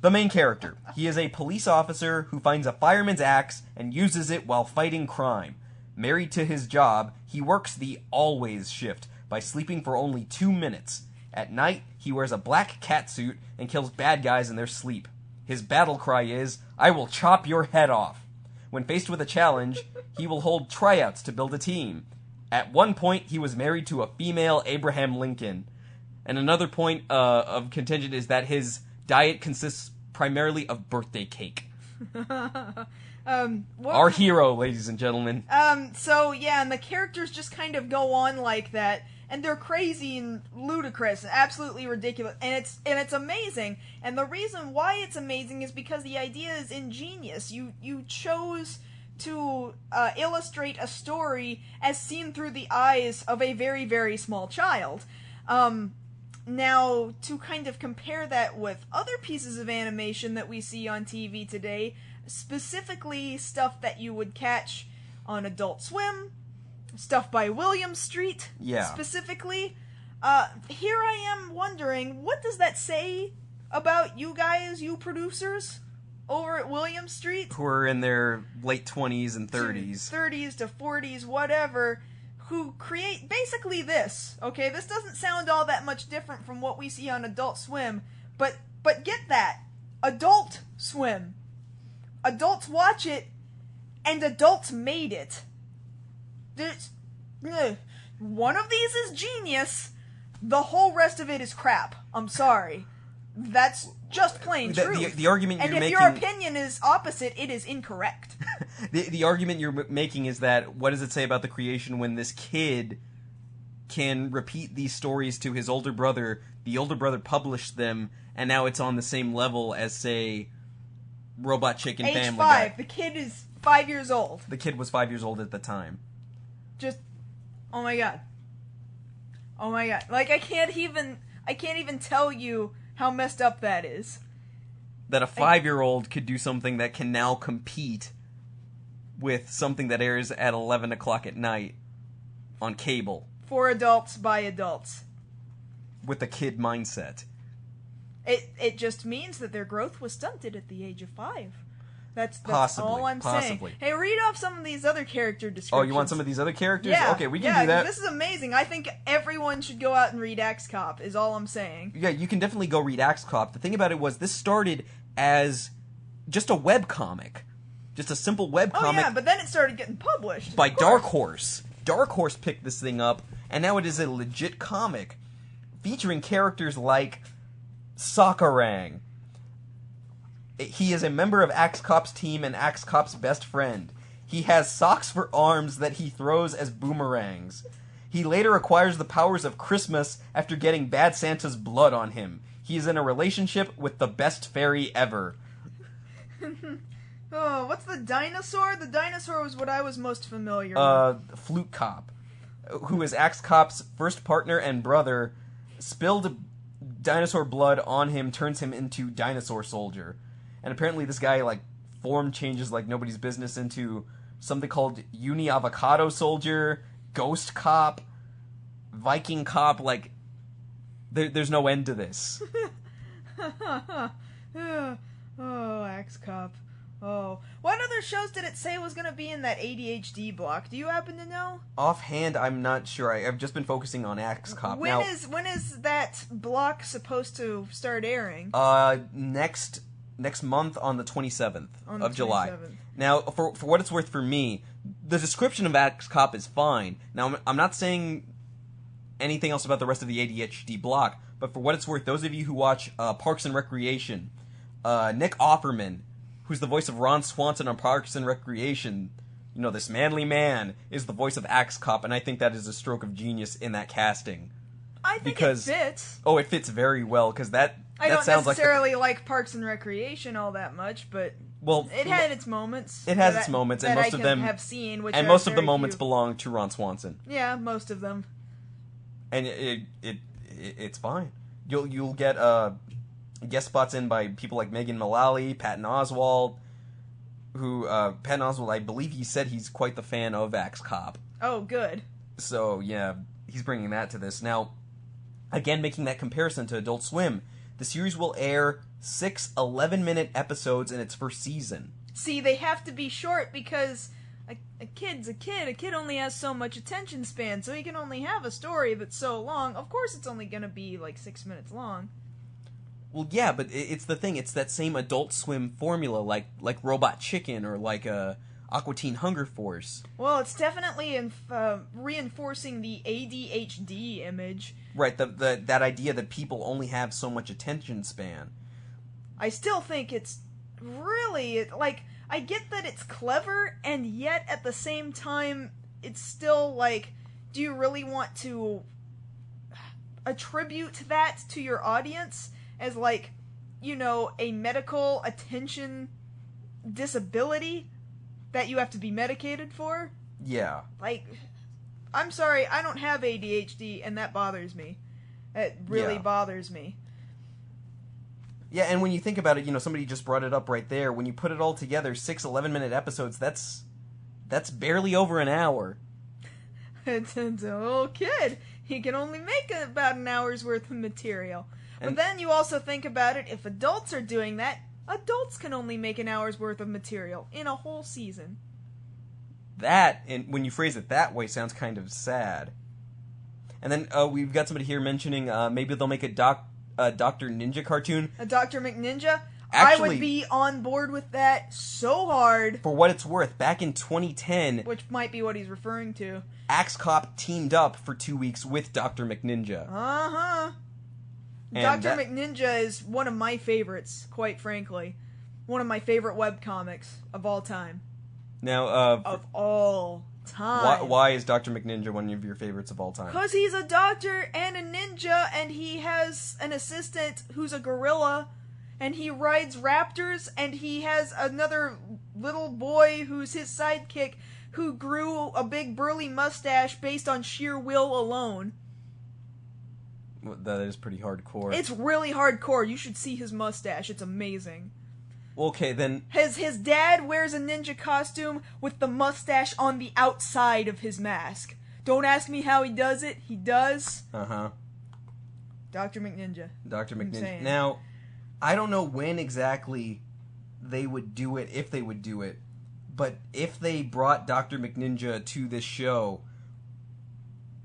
Speaker 2: The main character. He is a police officer who finds a fireman's axe and uses it while fighting crime. Married to his job, he works the always shift by sleeping for only 2 minutes. At night, he wears a black catsuit and kills bad guys in their sleep. His battle cry is, "I will chop your head off." When faced with a challenge, he will hold tryouts to build a team. At one point, he was married to a female Abraham Lincoln. And another point of contention is that his diet consists primarily of birthday cake. Our hero, ladies and gentlemen.
Speaker 1: So yeah, and the characters just kind of go on like that, and they're crazy and ludicrous and absolutely ridiculous, and it's amazing. And the reason why it's amazing is because the idea is ingenious. You chose to illustrate a story as seen through the eyes of a very, very small child. Now, to kind of compare that with other pieces of animation that we see on TV today, specifically stuff that you would catch on Adult Swim, stuff by William Street, specifically, here I am wondering, what does that say about you guys, you producers, over at William Street?
Speaker 2: Who are in their late 20s and 30s.
Speaker 1: 30s to 40s, whatever, who create basically this, okay? This doesn't sound all that much different from what we see on Adult Swim, but get that. Adult Swim. Adults watch it, and adults made it. One of these is genius, the whole rest of it is crap. I'm sorry. That's just plain truth.
Speaker 2: The argument you're making...
Speaker 1: And if your opinion is opposite, it is incorrect.
Speaker 2: The argument you're making is that, what does it say about the creation when this kid can repeat these stories to his older brother, the older brother published them, and now it's on the same level as, say, Robot Chicken
Speaker 1: Age
Speaker 2: Family
Speaker 1: 5.
Speaker 2: Guy.
Speaker 1: The kid is 5 years old.
Speaker 2: The kid was 5 years old at the time.
Speaker 1: Just, oh my god. Oh my god. Like, I can't even tell you how messed up that is.
Speaker 2: That a 5-year-old could do something that can now compete with something that airs at 11 o'clock at night on cable.
Speaker 1: For adults, by adults.
Speaker 2: With a kid mindset.
Speaker 1: It just means that their growth was stunted at the age of 5. That's all I'm saying. Hey, read off some of these other character descriptions.
Speaker 2: Oh, you want some of these other characters?
Speaker 1: Yeah,
Speaker 2: okay, we can do that.
Speaker 1: This is amazing. I think everyone should go out and read Axe Cop, is all I'm saying.
Speaker 2: Yeah, you can definitely go read Axe Cop. The thing about it was, this started as just a webcomic. just a simple webcomic.
Speaker 1: Oh yeah, but then it started getting published.
Speaker 2: By Dark Horse. Dark Horse picked this thing up, and now it is a legit comic featuring characters like Sakurang. He is a member of Axe Cop's team and Axe Cop's best friend. He has socks for arms that he throws as boomerangs. He later acquires the powers of Christmas after getting Bad Santa's blood on him. He is in a relationship with the best fairy ever.
Speaker 1: Oh, what's the dinosaur? The dinosaur was what I was most familiar with.
Speaker 2: Flute Cop, who is Axe Cop's first partner and brother, spilled dinosaur blood on him, turns him into Dinosaur Soldier. And apparently this guy, like, form changes like nobody's business into something called Uni Avocado Soldier, Ghost Cop, Viking Cop, like, there's no end to this.
Speaker 1: Oh, Axe Cop. Oh. What other shows did it say was going to be in that ADHD block? Do you happen to know?
Speaker 2: Offhand, I'm not sure. I've just been focusing on Axe Cop.
Speaker 1: When is that block supposed to start airing?
Speaker 2: Next month on the 27th of July. Now, for what it's worth for me, the description of Axe Cop is fine. Now, I'm not saying anything else about the rest of the ADHD block, but for what it's worth, those of you who watch Parks and Recreation, Nick Offerman, who's the voice of Ron Swanson on Parks and Recreation, you know, this manly man, is the voice of Axe Cop, and I think that is a stroke of genius in that casting.
Speaker 1: I think it fits.
Speaker 2: Oh, it fits very well, because that
Speaker 1: I don't
Speaker 2: sounds
Speaker 1: necessarily like Parks and Recreation all that much, but it had its moments.
Speaker 2: It has its moments, and most of them
Speaker 1: have seen, which
Speaker 2: and most of the moments belong to Ron Swanson.
Speaker 1: Yeah, most of them.
Speaker 2: And it's fine. You'll get guest spots in by people like Megan Mullally, Patton Oswalt, who Patton Oswalt, I believe he said he's quite the fan of Axe Cop.
Speaker 1: Oh, good.
Speaker 2: So yeah, he's bringing that to this. Now, again, making that comparison to Adult Swim, the series will air 6 11-minute episodes in its first season.
Speaker 1: See, they have to be short because a kid's a kid. A kid only has so much attention span, so he can only have a story that's so long. Of course it's only going to be like 6 minutes long.
Speaker 2: Well, yeah, but it's the thing. It's that same Adult Swim formula, like Robot Chicken or like Aqua Teen Hunger Force.
Speaker 1: Well, it's definitely reinforcing the ADHD image.
Speaker 2: Right, that idea that people only have so much attention span.
Speaker 1: I still think it's really, like, I get that it's clever, and yet at the same time, it's still like, do you really want to attribute that to your audience as, like, you know, a medical attention disability that you have to be medicated for?
Speaker 2: Yeah.
Speaker 1: Like, I'm sorry, I don't have ADHD, and that bothers me. It really bothers me.
Speaker 2: Yeah, and when you think about it, you know, somebody just brought it up right there. When you put it all together, 6 11-minute episodes, that's barely over an hour.
Speaker 1: It's a little kid. He can only make about an hour's worth of material. But then you also think about it, if adults are doing that, adults can only make an hour's worth of material in a whole season.
Speaker 2: That, and when you phrase it that way, sounds kind of sad. And then we've got somebody here mentioning maybe they'll make a Dr. Ninja cartoon.
Speaker 1: A Dr. McNinja?
Speaker 2: Actually,
Speaker 1: I would be on board with that so hard.
Speaker 2: For what it's worth, back in 2010...
Speaker 1: Which might be what he's referring to.
Speaker 2: Axe Cop teamed up for 2 weeks with Dr. McNinja.
Speaker 1: Uh-huh. Dr. McNinja is one of my favorites, quite frankly. One of my favorite webcomics of all time.
Speaker 2: Now,
Speaker 1: of all time.
Speaker 2: Why is Dr. McNinja one of your favorites of all time?
Speaker 1: Because he's a doctor and a ninja, and he has an assistant who's a gorilla, and he rides raptors, and he has another little boy who's his sidekick who grew a big burly mustache based on sheer will alone.
Speaker 2: That is pretty hardcore.
Speaker 1: It's really hardcore. You should see his mustache. It's amazing.
Speaker 2: Okay, then...
Speaker 1: His dad wears a ninja costume with the mustache on the outside of his mask. Don't ask me how he does it. He does.
Speaker 2: Uh-huh.
Speaker 1: Dr. McNinja.
Speaker 2: Dr. McNinja. Now, I don't know when exactly they would do it, if they would do it, but if they brought Dr. McNinja to this show,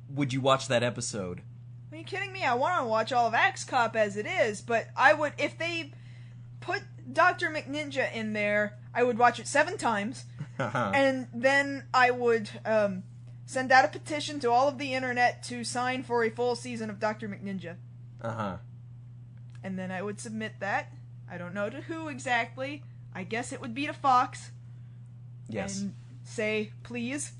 Speaker 2: would you watch that episode?
Speaker 1: Are you kidding me? I want to watch all of Axe Cop as it is, but I would, if they put Dr. McNinja in there, I would watch it 7 times, and then I would send out a petition to all of the internet to sign for a full season of Dr. McNinja. And then I would submit that. I don't know to who exactly. I guess it would be to Fox.
Speaker 2: Yes.
Speaker 1: And say, please.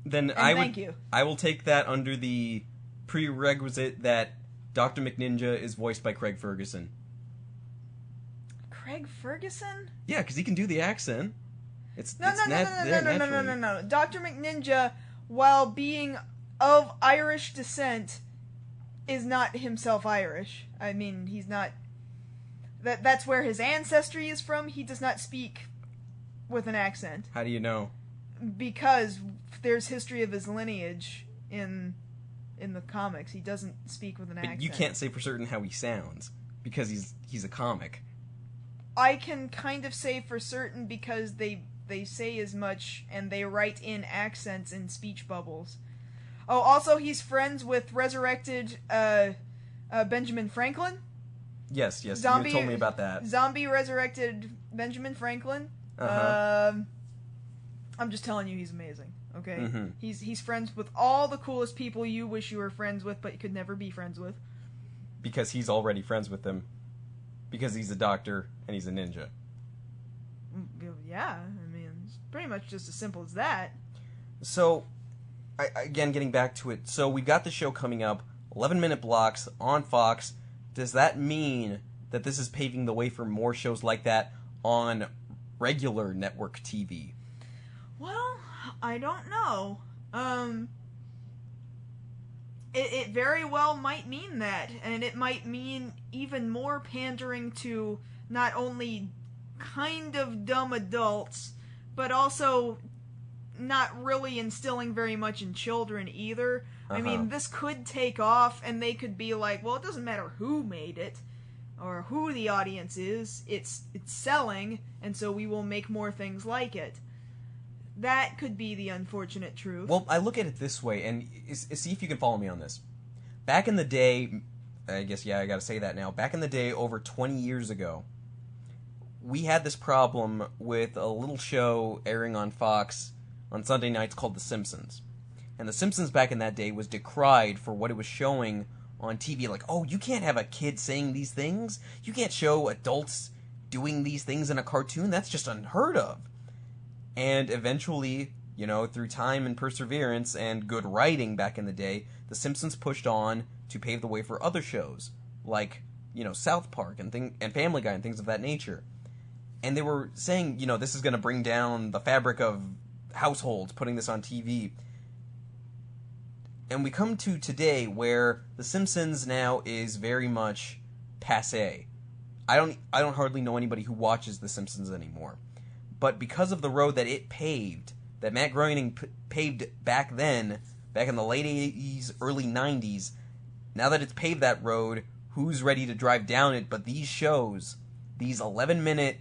Speaker 2: Then
Speaker 1: thank you.
Speaker 2: I will take that under the prerequisite that Dr. McNinja is voiced by Craig Ferguson.
Speaker 1: Craig Ferguson?
Speaker 2: Yeah, because he can do the accent.
Speaker 1: No. Dr. McNinja, while being of Irish descent, is not himself Irish. I mean, he's not... That's where his ancestry is from. He does not speak with an accent.
Speaker 2: How do you know?
Speaker 1: Because there's history of his lineage in the comics. He doesn't speak with an accent.
Speaker 2: But you can't say for certain how he sounds, because he's a comic.
Speaker 1: I can kind of say for certain because they say as much, and they write in accents in speech bubbles. Oh, also he's friends with resurrected Benjamin Franklin.
Speaker 2: Yes, you told me about that.
Speaker 1: Zombie resurrected Benjamin Franklin.
Speaker 2: Uh-huh.
Speaker 1: I'm just telling you, he's amazing. Okay,
Speaker 2: mm-hmm.
Speaker 1: He's friends with all the coolest people you wish you were friends with, but you could never be friends with.
Speaker 2: Because he's already friends with them. Because he's a doctor and he's a ninja.
Speaker 1: Yeah, I mean, it's pretty much just as simple as that.
Speaker 2: So, again, getting back to it. So, we've got the show coming up, 11-minute blocks on Fox. Does that mean that this is paving the way for more shows like that on regular network TV?
Speaker 1: Well, I don't know. It very well might mean that, and it might mean even more pandering to not only kind of dumb adults, but also not really instilling very much in children either. I mean, this could take off, and they could be like, well, it doesn't matter who made it, or who the audience is, it's selling, and so we will make more things like it. That could be the unfortunate truth.
Speaker 2: Well, I look at it this way, and see if you can follow me on this. Back in the day, I guess, I gotta say that now, back in the day, over 20 years ago, we had this problem with a little show airing on Fox on Sunday nights called The Simpsons. And The Simpsons back in that day was decried for what it was showing on TV. Like, oh, you can't have a kid saying these things? You can't show adults doing these things in a cartoon? That's just unheard of. And eventually, through time and perseverance and good writing back in the day, The Simpsons pushed on to pave the way for other shows, like, South Park and Family Guy and things of that nature. And they were saying, this is going to bring down the fabric of households, putting this on TV. And we come to today where The Simpsons now is very much passé. I don't hardly know anybody who watches The Simpsons anymore. But because of the road that it paved, that Matt Groening paved back then, back in the late 80s, early 90s, now that it's paved that road, who's ready to drive down it? But these shows, these 11-minute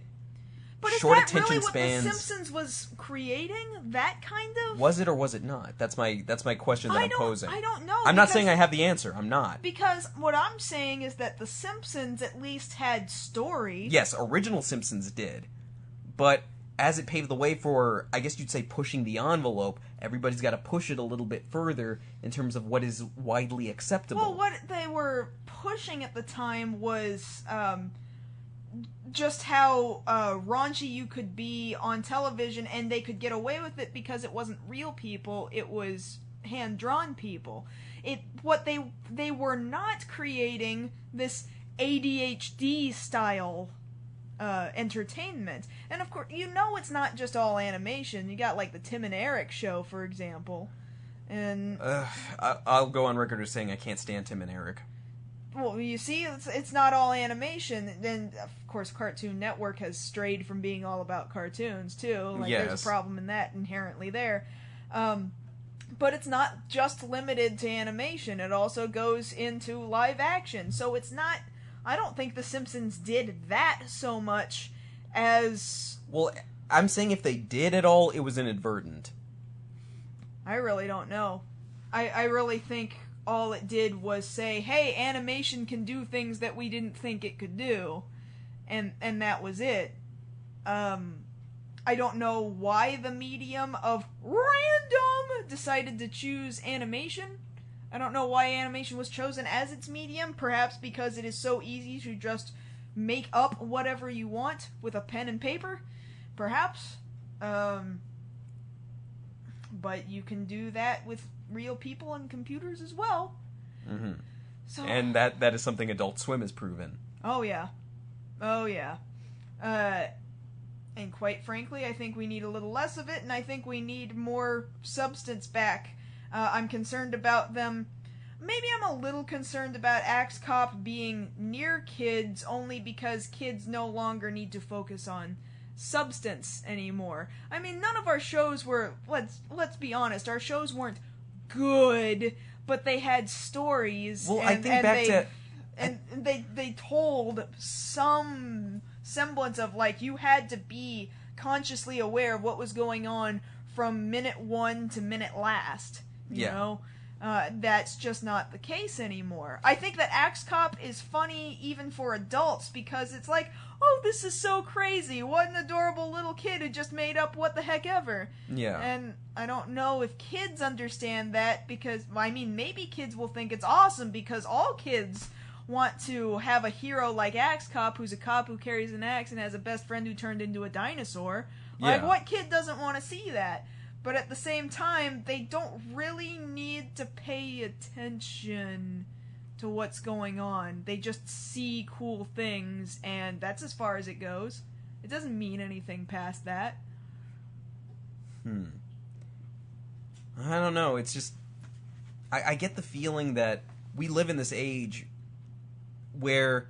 Speaker 2: short attention spans. But is that really what
Speaker 1: The Simpsons was creating? That kind of?
Speaker 2: Was it or was it not? That's my question that I'm posing.
Speaker 1: I don't know.
Speaker 2: I'm not saying I have the answer. I'm not.
Speaker 1: Because what I'm saying is that The Simpsons at least had story.
Speaker 2: Yes, original Simpsons did. But as it paved the way for, I guess you'd say, pushing the envelope, everybody's got to push it a little bit further in terms of what is widely acceptable.
Speaker 1: Well, what they were pushing at the time was just how raunchy you could be on television, and they could get away with it because it wasn't real people, it was hand-drawn people. What they were not creating this ADHD style entertainment. And of course, it's not just all animation. You got like the Tim and Eric show, for example. And
Speaker 2: I'll go on record as saying I can't stand Tim and Eric.
Speaker 1: Well, you see, it's not all animation. And of course, Cartoon Network has strayed from being all about cartoons too. Like,
Speaker 2: yes.
Speaker 1: There's a problem in that inherently there. But it's not just limited to animation. It also goes into live action. So it's not... I don't think The Simpsons did that so much as...
Speaker 2: Well, I'm saying if they did at all, it was inadvertent.
Speaker 1: I really don't know. I really think all it did was say, hey, animation can do things that we didn't think it could do. and that was it. I don't know why the medium of random decided to choose animation. I don't know why animation was chosen as its medium. Perhaps because it is so easy to just make up whatever you want with a pen and paper. Perhaps. But you can do that with real people and computers as well.
Speaker 2: Mm-hmm.
Speaker 1: So,
Speaker 2: and that is something Adult Swim has proven.
Speaker 1: Oh, yeah. Oh, yeah. And quite frankly, I think we need a little less of it, and I think we need more substance back. I'm concerned about them. Maybe I'm a little concerned about Axe Cop being near kids only because kids no longer need to focus on substance anymore. I mean, none of our shows were, let's be honest, our shows weren't good, but they had stories.
Speaker 2: Well, I think back to...
Speaker 1: And they told some semblance of, like, you had to be consciously aware of what was going on from minute 1 to minute last. You know? That's just not the case anymore. I think that Axe Cop is funny even for adults because it's like, oh, this is so crazy. What an adorable little kid who just made up what the heck ever.
Speaker 2: Yeah.
Speaker 1: And I don't know if kids understand that because, I mean, maybe kids will think it's awesome because all kids want to have a hero like Axe Cop who's a cop who carries an axe and has a best friend who turned into a dinosaur. Like, what kid doesn't want to see that? But at the same time, they don't really need to pay attention to what's going on. They just see cool things, and that's as far as it goes. It doesn't mean anything past that.
Speaker 2: I don't know. It's just... I get the feeling that we live in this age where...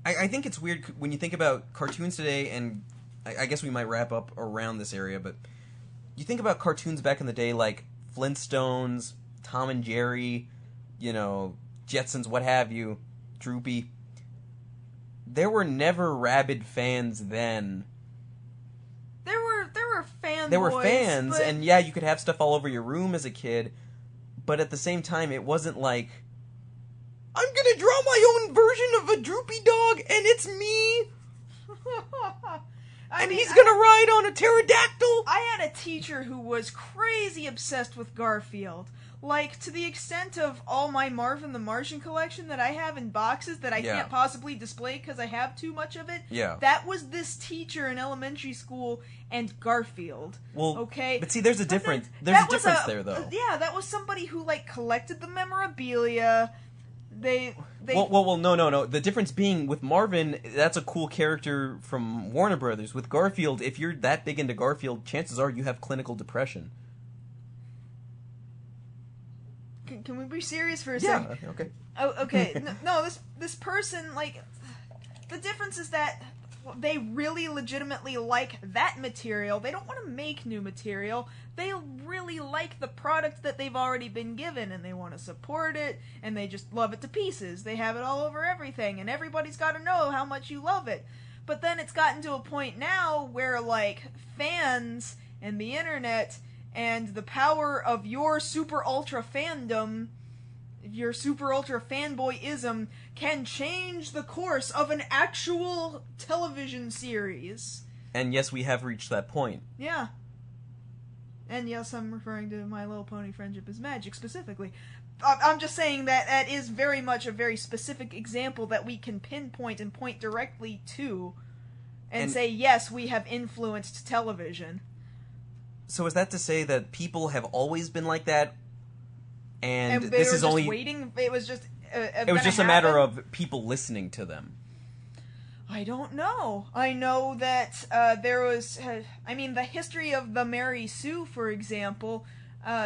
Speaker 2: I think it's weird when you think about cartoons today, and I guess we might wrap up around this area, but... You think about cartoons back in the day like Flintstones, Tom and Jerry, you know, Jetsons, what have you, Droopy. There were never rabid fans then.
Speaker 1: There were fanboys.
Speaker 2: There were fans,
Speaker 1: but...
Speaker 2: and yeah, you could have stuff all over your room as a kid, but at the same time, it wasn't like, I'm gonna draw my own version of a Droopy dog, and it's me! And he's gonna ride on a pterodactyl!
Speaker 1: I had a teacher who was crazy obsessed with Garfield. Like, to the extent of all my Marvin the Martian collection that I have in boxes that I can't possibly display because I have too much of it.
Speaker 2: Yeah.
Speaker 1: That was this teacher in elementary school and Garfield.
Speaker 2: Well,
Speaker 1: okay?
Speaker 2: But see, there's a difference. There's a difference there, though.
Speaker 1: Yeah, that was somebody who, like, collected the memorabilia.
Speaker 2: Well, no. The difference being, with Marvin, that's a cool character from Warner Brothers. With Garfield, if you're that big into Garfield, chances are you have clinical depression.
Speaker 1: Can we be serious for a second?
Speaker 2: Yeah, okay.
Speaker 1: Oh, okay. No, this person, like, the difference is that they really legitimately like that material. They don't want to make new material. They really like the product that they've already been given, and they want to support it, and they just love it to pieces. They have it all over everything, and everybody's got to know how much you love it. But then it's gotten to a point now where, like, fans and the internet and the power of your super ultra fandom, your super ultra fanboyism, can change the course of an actual television series.
Speaker 2: And yes, we have reached that point.
Speaker 1: Yeah. And yes, I'm referring to My Little Pony Friendship is Magic specifically. I'm just saying that that is very much a very specific example that we can pinpoint and point directly to and say, yes, we have influenced television.
Speaker 2: So is that to say that people have always been like that, and
Speaker 1: they
Speaker 2: this
Speaker 1: were
Speaker 2: is
Speaker 1: just
Speaker 2: only
Speaker 1: waiting? It was just
Speaker 2: a matter of people listening to them.
Speaker 1: I don't know. I know that there was... the history of the Mary Sue, for example,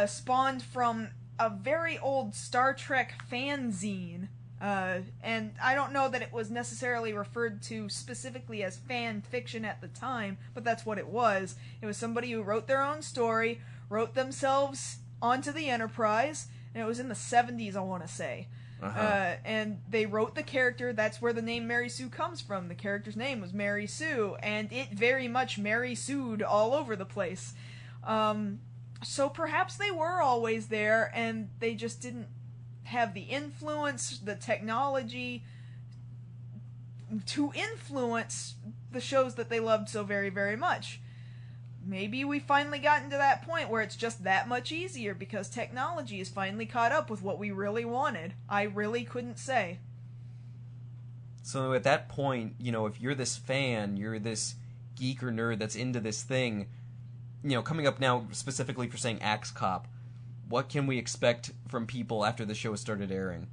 Speaker 1: spawned from a very old Star Trek fanzine. And I don't know that it was necessarily referred to specifically as fan fiction at the time, but that's what it was. It was somebody who wrote their own story, wrote themselves onto the Enterprise, and it was in the 70s, I want to say. And they wrote the character. That's where the name Mary Sue comes from. The character's name was Mary Sue, and it very much Mary Sued all over the place. So perhaps they were always there, and they just didn't have the influence, the technology, to influence the shows that they loved so very, very much. Maybe we finally gotten to that point where it's just that much easier because technology is finally caught up with what we really wanted. I really couldn't say.
Speaker 2: So at that point, if you're this fan, you're this geek or nerd that's into this thing, coming up now specifically for saying Axe Cop, what can we expect from people after the show started airing?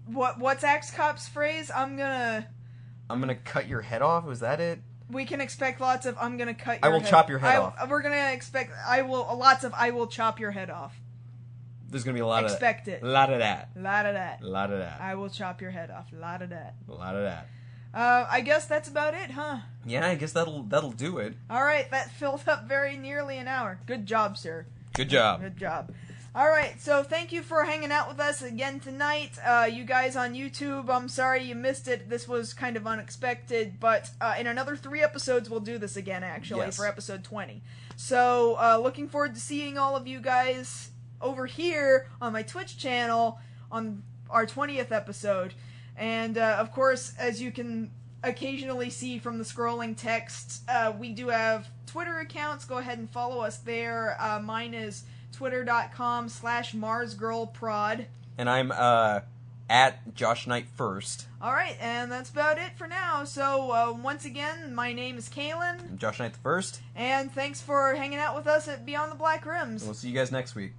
Speaker 1: What's Axe Cop's phrase? I'm gonna
Speaker 2: cut your head off? Was that it?
Speaker 1: We can expect lots of I'm gonna cut your
Speaker 2: I will
Speaker 1: head.
Speaker 2: chop your head off.
Speaker 1: We're gonna expect lots of I will chop your head off.
Speaker 2: There's gonna be a lot of
Speaker 1: expect it.
Speaker 2: Lot of that.
Speaker 1: Lot of that.
Speaker 2: Lot of that.
Speaker 1: I will chop your head off. Lot of that.
Speaker 2: A lot of that.
Speaker 1: I guess that's about it, huh?
Speaker 2: Yeah, I guess that'll do it.
Speaker 1: Alright, that filled up very nearly an hour. Good job, sir.
Speaker 2: Good job.
Speaker 1: Good job. Alright, so thank you for hanging out with us again tonight. You guys on YouTube, I'm sorry you missed it. This was kind of unexpected, but in another 3 episodes we'll do this again, actually,
Speaker 2: yes.
Speaker 1: for episode 20. So, looking forward to seeing all of you guys over here on my Twitch channel on our 20th episode. And, of course, as you can occasionally see from the scrolling text, we do have Twitter accounts. Go ahead and follow us there. Mine is twitter.com/MarsGirlProd.
Speaker 2: And I'm at Josh Knight First.
Speaker 1: Alright, and that's about it for now. So, once again, my name is Kalen.
Speaker 2: I'm Josh Knight the First.
Speaker 1: And thanks for hanging out with us at Beyond the Black Rims.
Speaker 2: We'll see you guys next week.